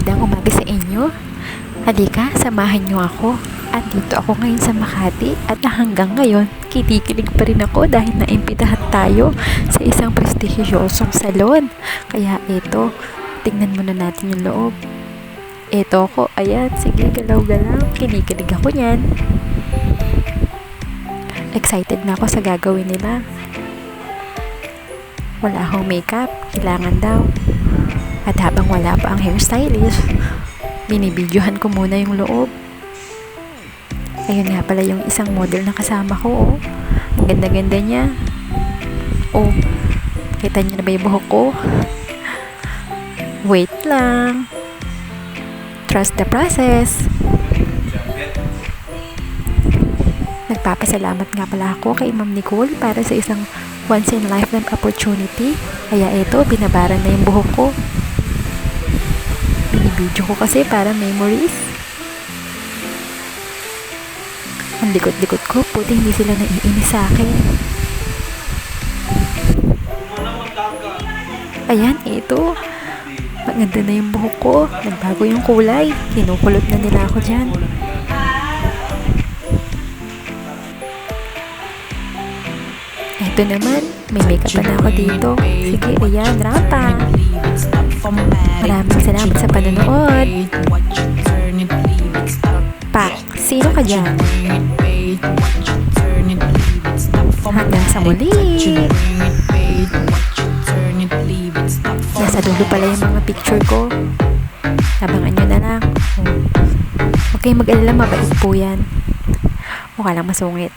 Magandang umaga sa inyo. Halika, samahan niyo ako. At dito ako ngayon sa Makati at hanggang ngayon, kinikilig pa rin ako dahil naimbitahan tayo sa isang prestigyosong salon. Kaya ito, tingnan muna natin yung loob. Ito ako, ayan, sige, galaw-galaw. Kinikilig ako niyan. Excited na ako sa gagawin nila. Wala akong makeup, kailangan daw. At habang wala pa ang hairstylist, binibidyohan ko muna yung loob. Ayun nga pala yung isang model na kasama ko, oh. Ang ganda-ganda niya. Oh, kita niyo na ba yung buhok ko? Wait lang. Trust the process. Nagpapasalamat nga pala ako kay Ma'am Nicole para sa isang once in a lifetime opportunity. Kaya ito, binabaran na yung buhok ko. Binibidyo ko kasi para memories. Ang likot-likot ko, puti hindi sila naiinis sa akin. Ayan, ito. Maganda na yung buhok ko. Nagbago yung kulay. Kinukulot na nila ako dyan. Ito naman, may makeup na ako dito. Sige, ayan, rampa. Maraming salamat sa panonood. Pak, sino ka dyan? Hanggang sa muli. Nasa dulo pala yung mga picture ko. Abangan nyo na lang. Huwag kayong mag-alala, mabait po yan. Mukha lang masungit.